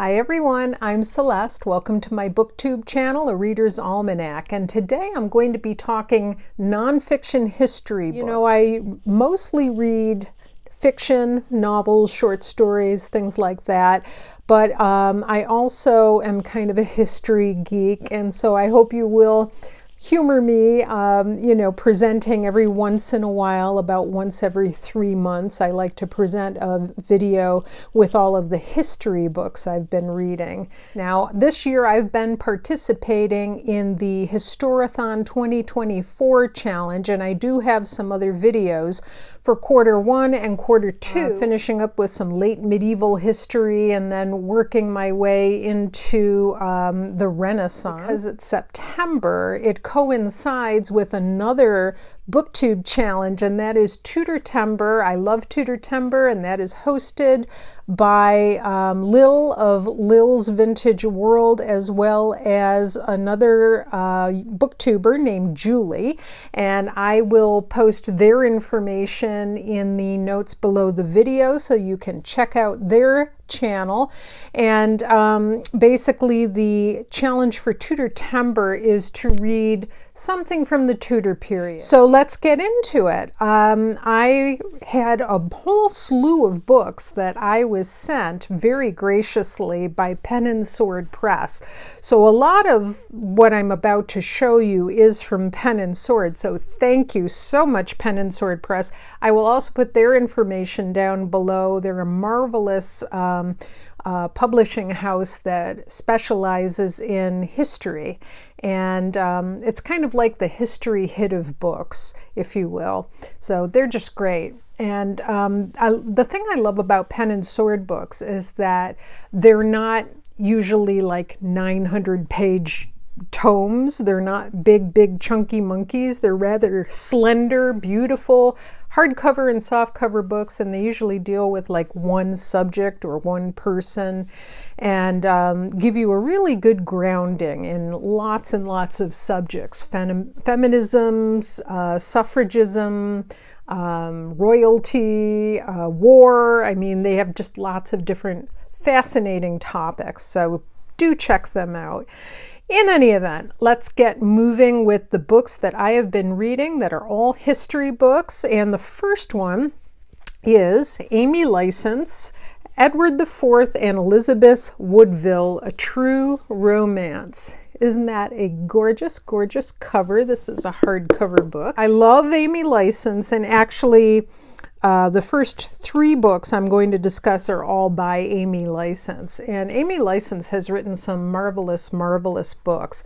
Hi everyone, I'm Celeste. Welcome to my booktube channel, A Reader's Almanac, and today I'm going to be talking nonfiction history books. You know, I mostly read fiction, novels, short stories, things like that, but I also am kind of a history geek, and so I hope you will humor me, presenting every once in a while, about once every 3 months. I like to present a video with all of the history books I've been reading. Now, this year I've been participating in the HISTORATHON 2024 challenge, and I do have some other videos for Q1 and Q2, finishing up with some late medieval history and then working my way into the Renaissance. Because it's September, it coincides with another booktube challenge, and that is Tudor-tember. I love Tudor-tember, and that is hosted by Lil of Lil's Vintage World, as well as another booktuber named Julie, and I will post their information in the notes below the video so you can check out their channel. And basically the challenge for Tudor-tember is to read something from the Tudor period. So let's get into it. I had a whole slew of books that I was sent very graciously by Pen and Sword Press. So a lot of what I'm about to show you is from Pen and Sword. So thank you so much, Pen and Sword Press. I will also put their information down below. They're a marvelous publishing house that specializes in history, and it's kind of like the history hit of books, if you will. So they're just great. And the thing I love about Pen and Sword books is that they're not usually like 900-page tomes. They're not big chunky monkeys. They're rather slender, beautiful hardcover and softcover books, and they usually deal with like one subject or one person, and give you a really good grounding in lots and lots of subjects: feminism, suffragism, royalty, war. I mean, they have just lots of different fascinating topics, so do check them out. In any event, let's get moving with the books that I have been reading that are all history books. And the first one is Amy Licence, Edward IV and Elizabeth Woodville, A True Romance. Isn't that a gorgeous, gorgeous cover? This is a hardcover book. I love Amy Licence, and actually the first 3 books I'm going to discuss are all by Amy Licence. And Amy Licence has written some marvelous, marvelous books.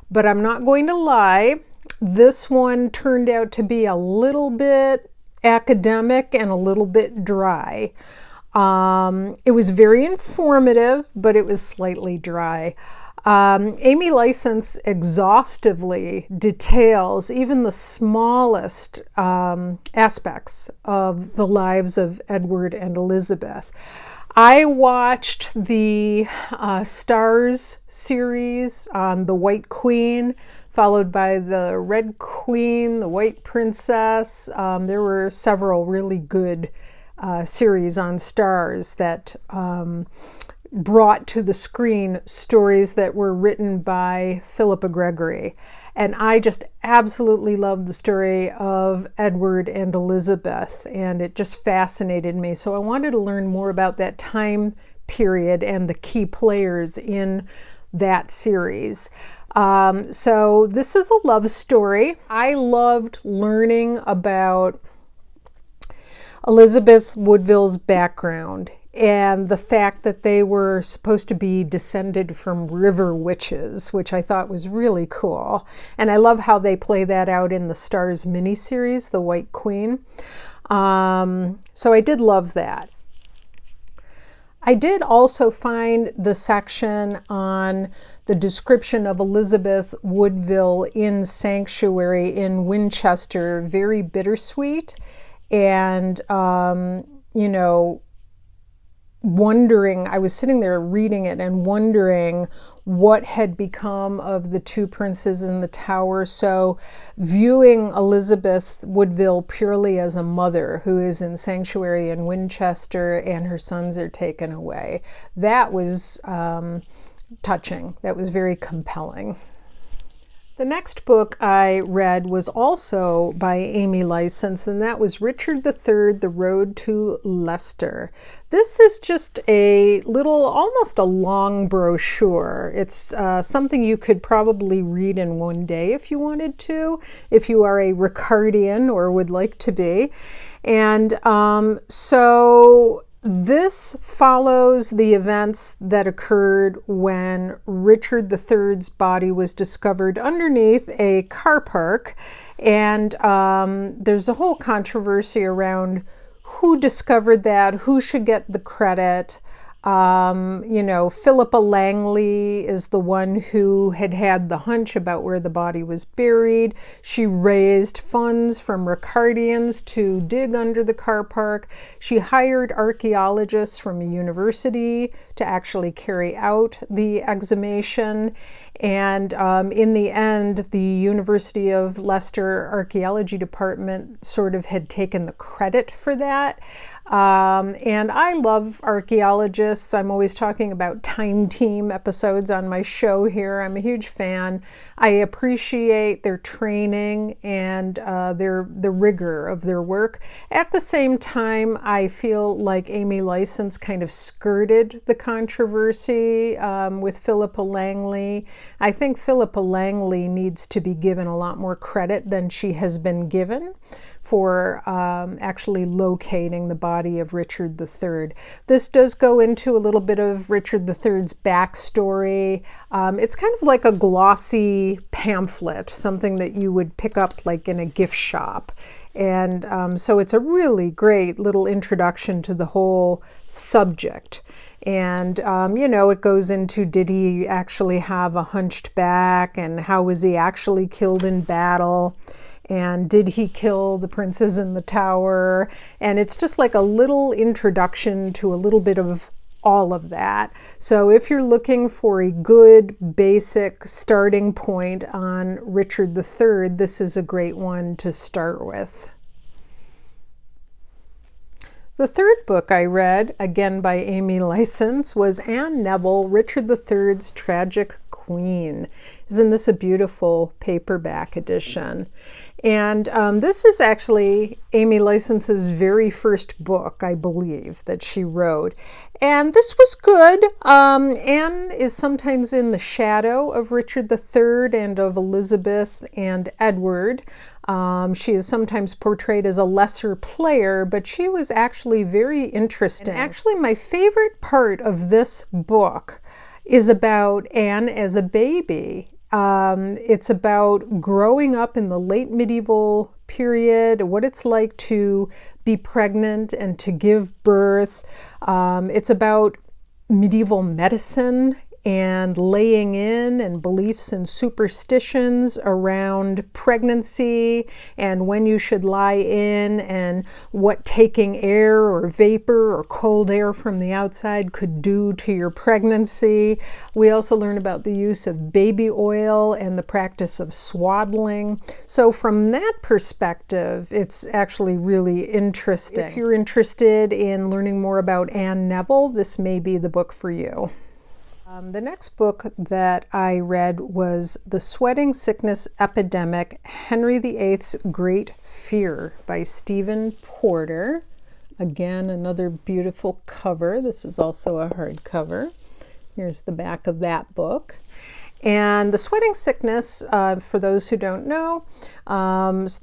But I'm not going to lie, this one turned out to be a little bit academic and a little bit dry. It was very informative, but it was slightly dry. Amy Licence exhaustively details even the smallest aspects of the lives of Edward and Elizabeth. I watched the Stars series on the White Queen, followed by the Red Queen, the White Princess. There were several really good series on Stars that brought to the screen stories that were written by Philippa Gregory. And I just absolutely loved the story of Edward and Elizabeth, and it just fascinated me. So I wanted to learn more about that time period and the key players in that series. So this is a love story. I loved learning about Elizabeth Woodville's background and the fact that they were supposed to be descended from river witches, which I thought was really cool. And I love how they play that out in the Stars miniseries, The White Queen. So I did love that. I did also find the section on the description of Elizabeth Woodville in Sanctuary in Winchester very bittersweet, and wondering, I was sitting there reading it and wondering what had become of the two princes in the tower. So viewing Elizabeth Woodville purely as a mother who is in sanctuary in Winchester and her sons are taken away, that was touching. That was very compelling. The next book I read was also by Amy Licence, and that was Richard III, The Road to Leicester. This is just a little, almost a long brochure. It's something you could probably read in one day if you wanted to, if you are a Ricardian or would like to be. And so this follows the events that occurred when Richard III's body was discovered underneath a car park. And there's a whole controversy around who discovered that, who should get the credit. You know, Philippa Langley is the one who had the hunch about where the body was buried. She raised funds from Ricardians to dig under the car park. She hired archaeologists from a university to actually carry out the exhumation. And in the end, the University of Leicester Archaeology Department sort of had taken the credit for that. And I love archaeologists. I'm always talking about Time Team episodes on my show here. I'm a huge fan. I appreciate their training and the rigor of their work. At the same time, I feel like Amy Licence kind of skirted the controversy with Philippa Langley. I think Philippa Langley needs to be given a lot more credit than she has been given for actually locating the body of Richard III. This does go into a little bit of Richard III's backstory. It's kind of like a glossy pamphlet, something that you would pick up like in a gift shop. And so it's a really great little introduction to the whole subject. And, you know, it goes into, did he actually have a hunched back, and how was he actually killed in battle? And did he kill the princes in the tower? And it's just like a little introduction to a little bit of all of that. So if you're looking for a good basic starting point on Richard III, this is a great one to start with. The third book I read, again by Amy Licence, was Anne Neville, Richard III's Tragic Queen. Isn't this a beautiful paperback edition? And this is actually Amy Licence's very first book, I believe, that she wrote. And this was good. Anne is sometimes in the shadow of Richard III and of Elizabeth and Edward. She is sometimes portrayed as a lesser player, but she was actually very interesting. And actually, my favorite part of this book is about Anne as a baby. It's about growing up in the late medieval period, what it's like to be pregnant and to give birth. It's about medieval medicine and laying in and beliefs and superstitions around pregnancy and when you should lie in and what taking air or vapor or cold air from the outside could do to your pregnancy. We also learn about the use of baby oil and the practice of swaddling. So from that perspective, it's actually really interesting. If you're interested in learning more about Anne Neville, this may be the book for you. The next book that I read was The Sweating Sickness Epidemic, Henry VIII's Great Fear by Stephen Porter. Again, another beautiful cover. This is also a hardcover. Here's the back of that book. And The Sweating Sickness, for those who don't know,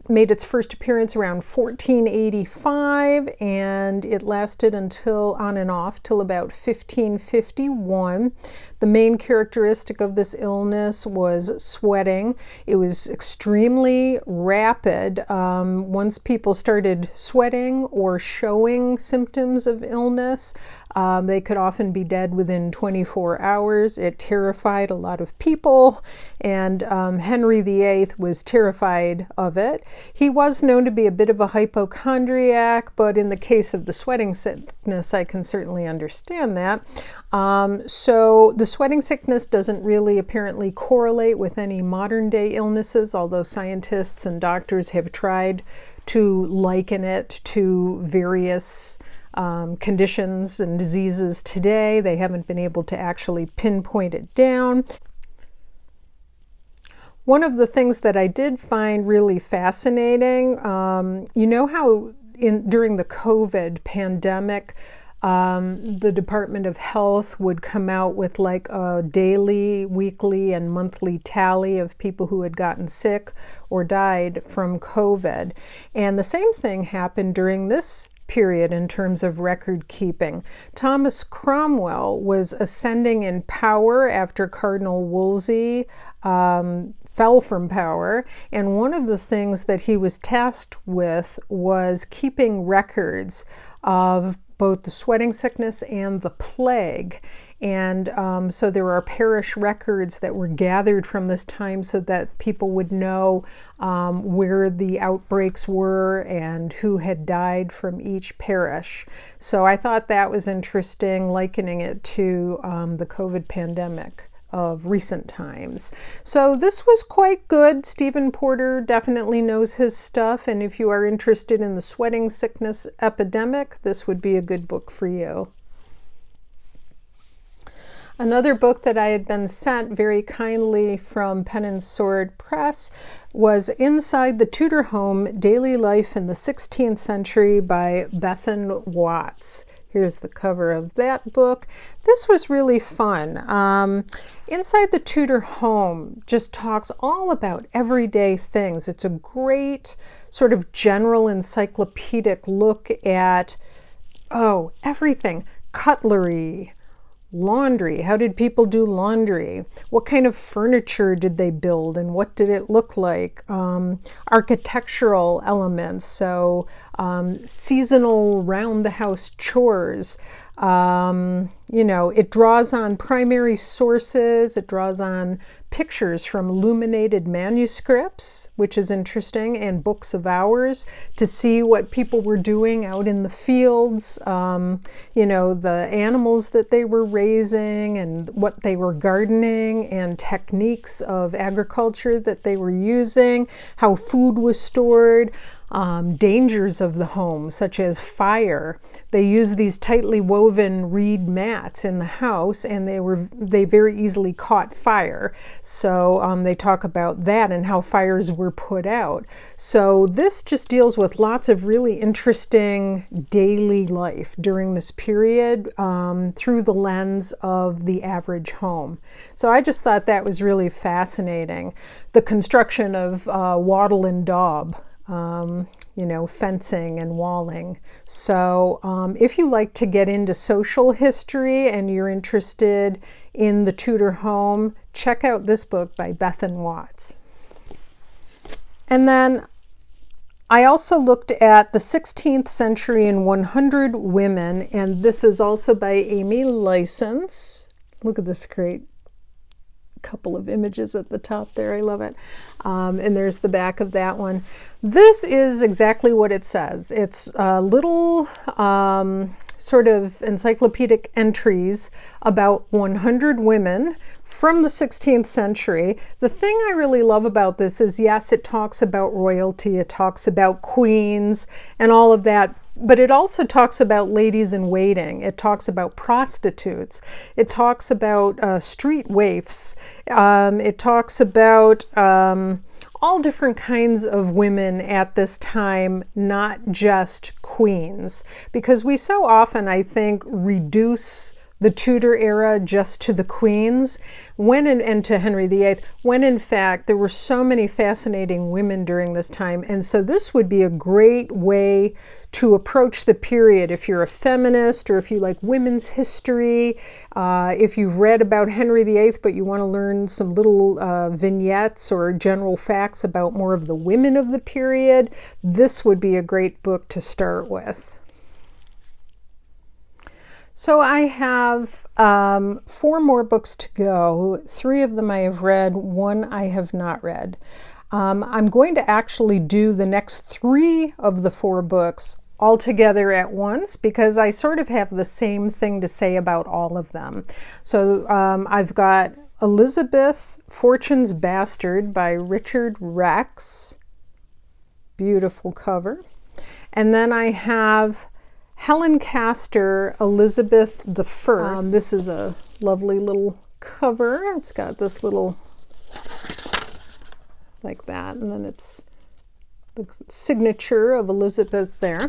made its first appearance around 1485, and it lasted until on and off till about 1551. The main characteristic of this illness was sweating. It was extremely rapid. Once people started sweating or showing symptoms of illness, They could often be dead within 24 hours. It terrified a lot of people, and Henry VIII was terrified of it. He was known to be a bit of a hypochondriac, but in the case of the sweating sickness, I can certainly understand that. So the sweating sickness doesn't really apparently correlate with any modern day illnesses, although scientists and doctors have tried to liken it to various conditions and diseases today. They haven't been able to actually pinpoint it down. One of the things that I did find really fascinating, you know how during the COVID pandemic, the Department of Health would come out with like a daily, weekly, and monthly tally of people who had gotten sick or died from COVID. And the same thing happened during this period in terms of record keeping. Thomas Cromwell was ascending in power after Cardinal Wolsey fell from power, and one of the things that he was tasked with was keeping records of both the sweating sickness and the plague. And so there are parish records that were gathered from this time so that people would know where the outbreaks were and who had died from each parish. So I thought that was interesting, likening it to the COVID pandemic of recent times. So this was quite good. Stephen Porter definitely knows his stuff, and if you are interested in the sweating sickness epidemic, this would be a good book for you. Another book that I had been sent very kindly from Pen and Sword Press was Inside the Tudor Home, Daily Life in the 16th Century by Beth Watts. Here's the cover of that book. This was really fun. Inside the Tudor Home just talks all about everyday things. It's a great sort of general encyclopedic look at, everything. Cutlery, laundry. How did people do laundry? What kind of furniture did they build and what did it look like? Architectural elements, so seasonal round-the-house chores. It draws on primary sources. It draws on pictures from illuminated manuscripts, which is interesting, and books of hours to see what people were doing out in the fields, the animals that they were raising and what they were gardening and techniques of agriculture that they were using, how food was stored. Dangers of the home, such as fire. They used these tightly woven reed mats in the house, and they very easily caught fire. So they talk about that and how fires were put out. So this just deals with lots of really interesting daily life during this period through the lens of the average home. So I just thought that was really fascinating. The construction of wattle and daub. Fencing and walling. So if you like to get into social history and you're interested in the Tudor home, check out this book by Beth Watts. And then I also looked at the 16th Century in 100 Women, and this is also by Amy License. Look at this great couple of images at the top there. I love it. And there's the back of that one. This is exactly what it says. It's little sort of encyclopedic entries about 100 women from the 16th century. The thing I really love about this is, yes, it talks about royalty, it talks about queens and all of that, but it also talks about ladies in waiting. It talks about prostitutes. It talks about street waifs. It talks about all different kinds of women at this time, not just queens. Because we so often, I think, reduce the Tudor era just to the queens, and to Henry VIII, when in fact there were so many fascinating women during this time. And so this would be a great way to approach the period if you're a feminist or if you like women's history, if you've read about Henry VIII but you want to learn some little vignettes or general facts about more of the women of the period, this would be a great book to start with. So I have 4 more books to go. 3 of them I have read, 1 I have not read. I'm going to actually do the next 3 of the 4 books all together at once because I sort of have the same thing to say about all of them. So I've got Elizabeth, Fortune's Bastard by Richard Rex. Beautiful cover. And then I have Helen Castor, Elizabeth the First. This is a lovely little cover. It's got this little, like that, and then it's the signature of Elizabeth there.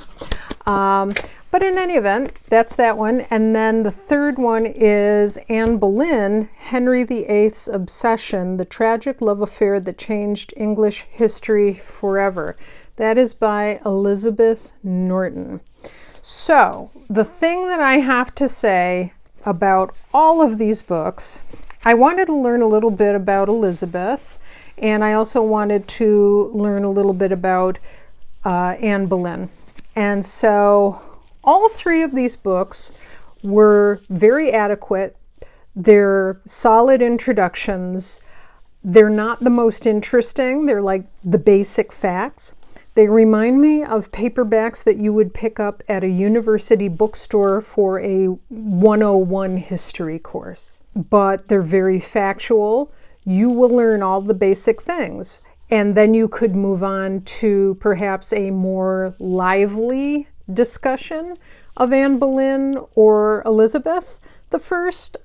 But in any event, that's that one. And then the third one is Anne Boleyn, Henry VIII's Obsession, the tragic love affair that changed English history forever. That is by Elizabeth Norton. So the thing that I have to say about all of these books, I wanted to learn a little bit about Elizabeth, and I also wanted to learn a little bit about Anne Boleyn. And so all 3 of these books were very adequate. They're solid introductions. They're not the most interesting. They're like the basic facts. They remind me of paperbacks that you would pick up at a university bookstore for a 101 history course. But they're very factual. You will learn all the basic things. And then you could move on to perhaps a more lively discussion of Anne Boleyn or Elizabeth the First.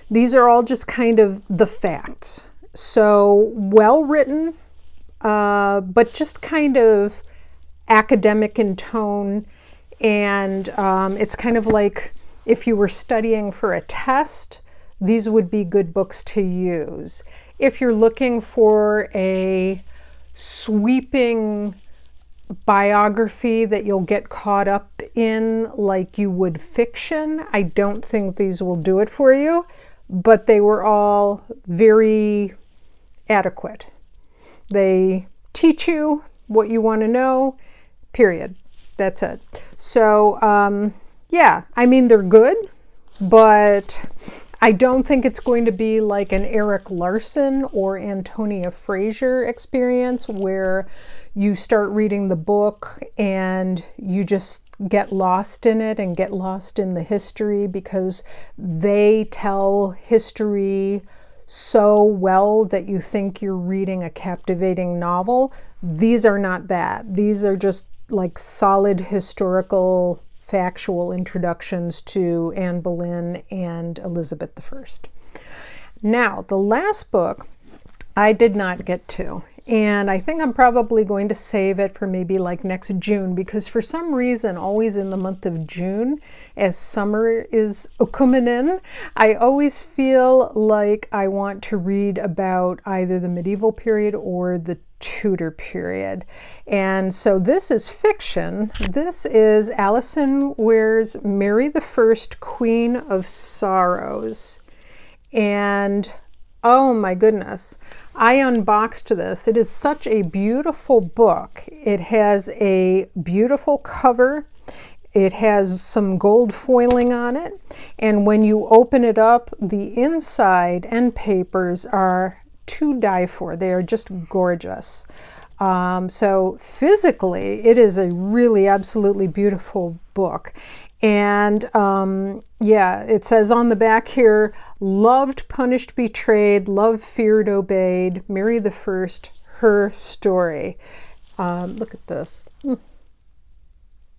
These are all just kind of the facts. So well written, but just kind of academic in tone. And it's kind of like if you were studying for a test, these would be good books to use. If you're looking for a sweeping biography that you'll get caught up in like you would fiction, I don't think these will do it for you, but they were all very adequate. They teach you what you want to know, period. That's it. So, yeah, I mean, they're good, but I don't think it's going to be like an Eric Larson or Antonia Fraser experience where you start reading the book and you just get lost in it and get lost in the history because they tell history so well that you think you're reading a captivating novel. These are not that. These are just like solid historical factual introductions to Anne Boleyn and Elizabeth I. Now, the last book I did not get to, and I think I'm probably going to save it for maybe like next June, because for some reason, always in the month of June, as summer is coming in, I always feel like I want to read about either the medieval period or the Tudor period. And so this is fiction. This is Alison Ware's Mary I, Queen of Sorrows. And oh my goodness, I unboxed this. It is such a beautiful book. It has a beautiful cover. It has some gold foiling on it. And when you open it up, the inside end papers are to die for. They are just gorgeous. So physically, it is a really absolutely beautiful book. And yeah, it says on the back here, loved, punished, betrayed, loved, feared, obeyed, Mary I, her story. Look at this.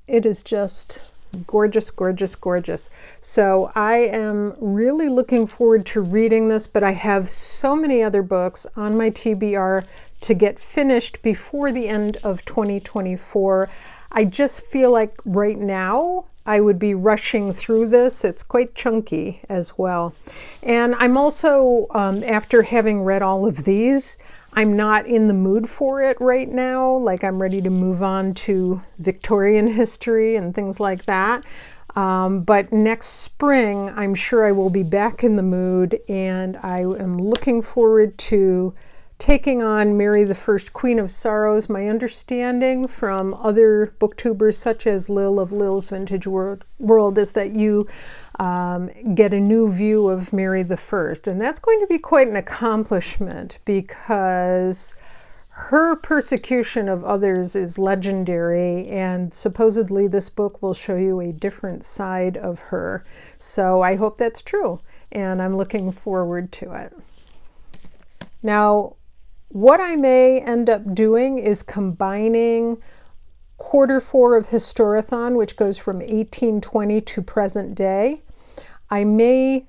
It is just gorgeous, gorgeous, gorgeous. So I am really looking forward to reading this, but I have so many other books on my TBR to get finished before the end of 2024. I just feel like right now I would be rushing through this. It's quite chunky as well. And I'm also, after having read all of these, I'm not in the mood for it right now. Like I'm ready to move on to Victorian history and things like that. But next spring, I'm sure I will be back in the mood, and I am looking forward to taking on Mary the Queen of Sorrows. My understanding from other booktubers such as Lil of Lil's Vintage World is that you get a new view of Mary I, and that's going to be quite an accomplishment because her persecution of others is legendary, and supposedly this book will show you a different side of her. So I hope that's true, and I'm looking forward to it. Now, what I may end up doing is combining Q4 of HISTORATHON, which goes from 1820 to present day. I may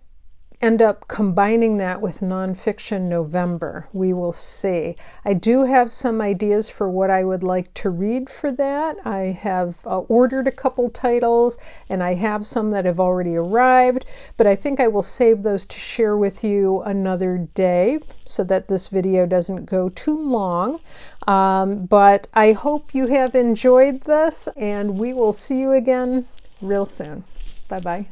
end up combining that with Nonfiction November. We will see. I do have some ideas for what I would like to read for that. I have ordered a couple titles, and I have some that have already arrived, but I think I will save those to share with you another day so that this video doesn't go too long. But I hope you have enjoyed this, and we will see you again real soon. Bye-bye.